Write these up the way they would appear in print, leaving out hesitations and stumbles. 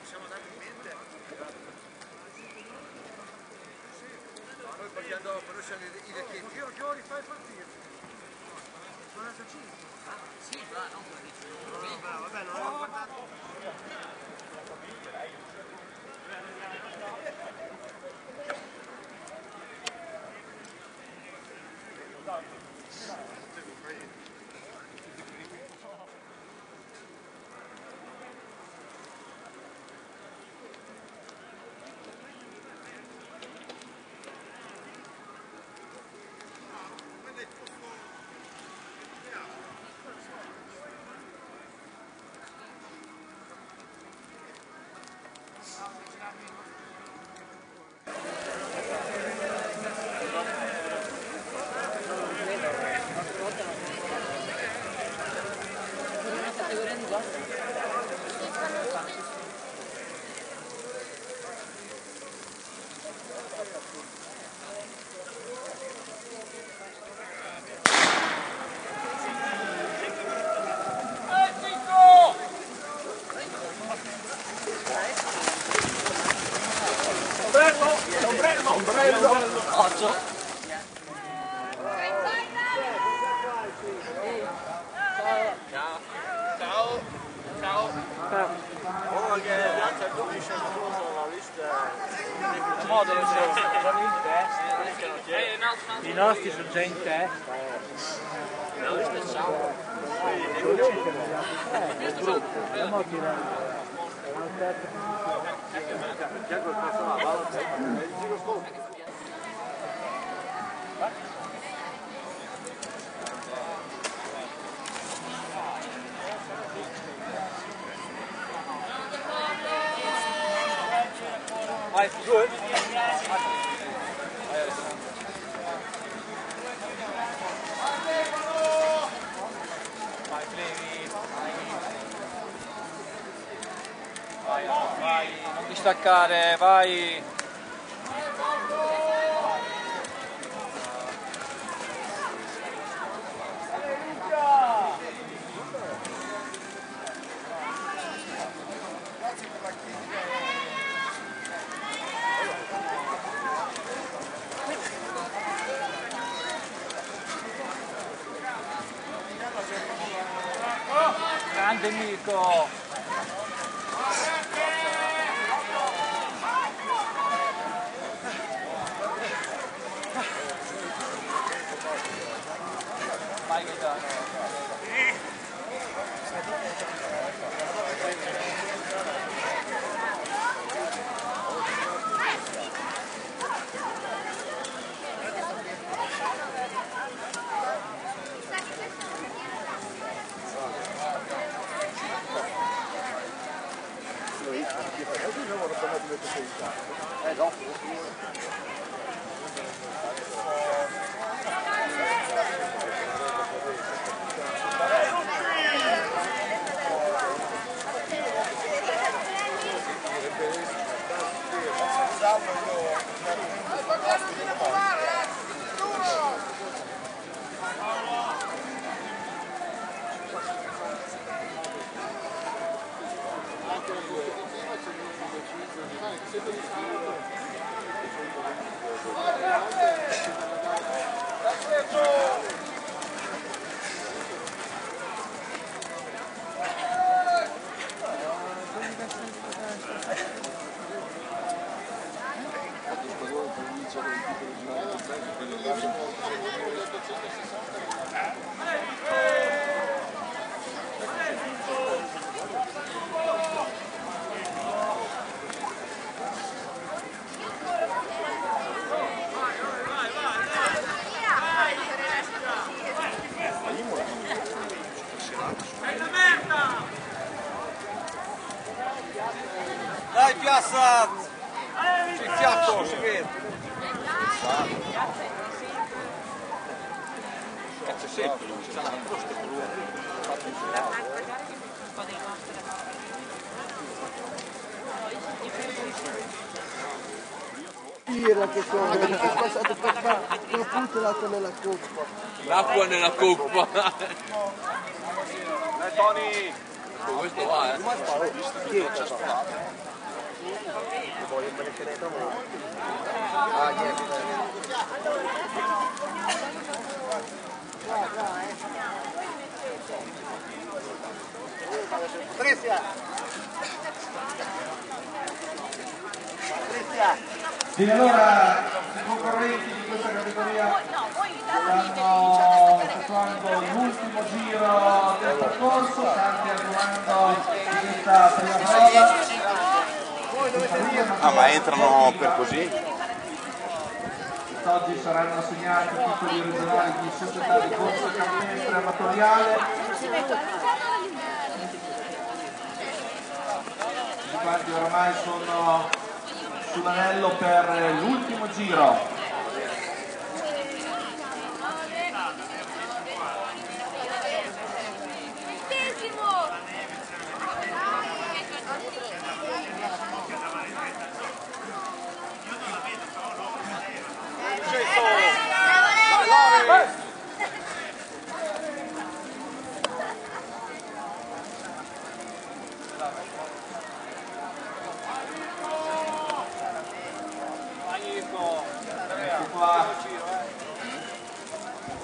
siamo andati in mente. Ma noi partiamo dopo, noi siamo i vecchietti. Che ora fai partire? Sono 5. Ah, sì, va, non come dici. Vabbè, non l'avevo guardato. Ombrello! Occhio! Ciao! Ciao! Ciao! Oh, che grazie a tutti c'è la lista. Il modulo sono in testa. I nostri sono già in testa. La lista è ciao. È brutto. Andiamo a tirare. Vai, good. Vai, Flevi. Vai, non ti staccare, vai. Grande Nico! Vai Gaetano! Dai Piazza! Il fianco, si vede! Cazzo sempre, non c'è la crosta per lui. Tira che sono, è passato per fare l'acqua nella coppa. L'acqua nella coppa! Tony! Questo va, Chi è? poi non me ne penetra molto. Ah, niente. Patrizia! Bene, allora i concorrenti di questa categoria stanno effettuando l'ultimo giro del percorso, stanno arrivando in questa prima prova. Ah, ma entrano per così? Oggi saranno assegnati titoli regionali di società di corsa campestre amatoriale. Tutti quanti oramai sono sull'anello per l'ultimo giro.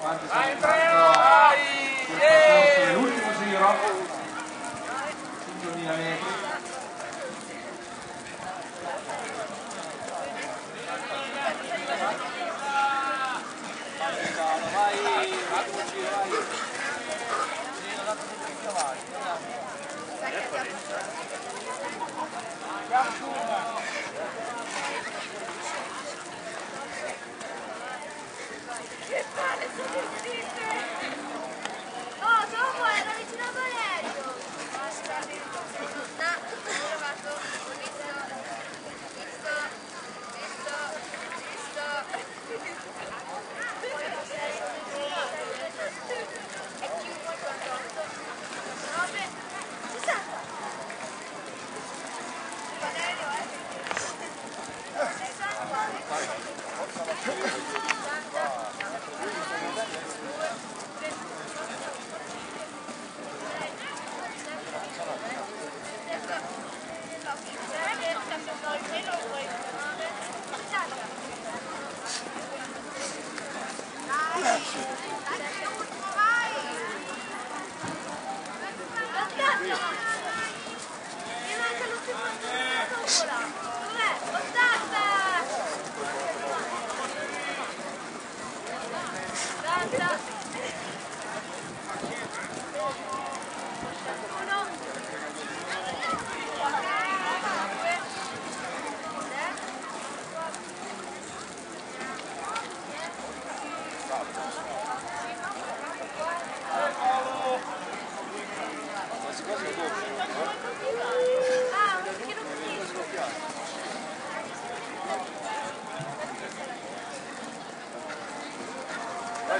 Quanti stanno entrando sul percorso dell'ultimo giro, 5.000 metri.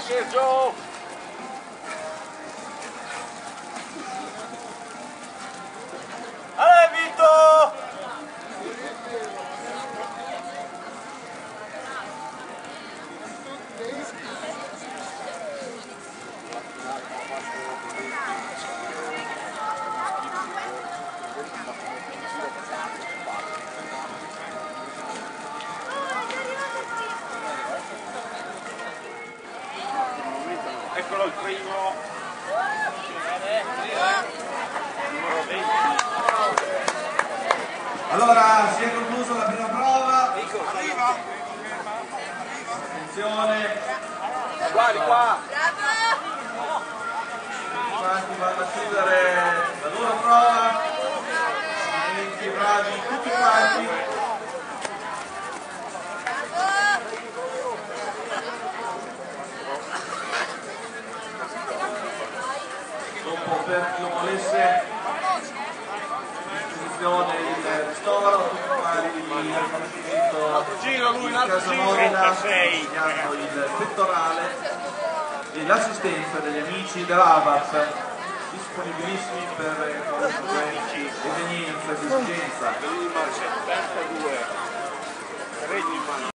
Sergio! Allora, Vito! Eccolo il primo. Allora, si è conclusa la prima prova. Attenzione. Guardi qua. Quanti vanno a chiudere la loro prova. Complimenti, bravi tutti quanti. Dopo, per chi lo volesse, disposizione il ristoro, tutti quanti il riconoscimento in casa Modena, segnando il pettorale e l'assistenza degli amici dell'AVAP, disponibilissimi per qualunque evenienza ed esigenza.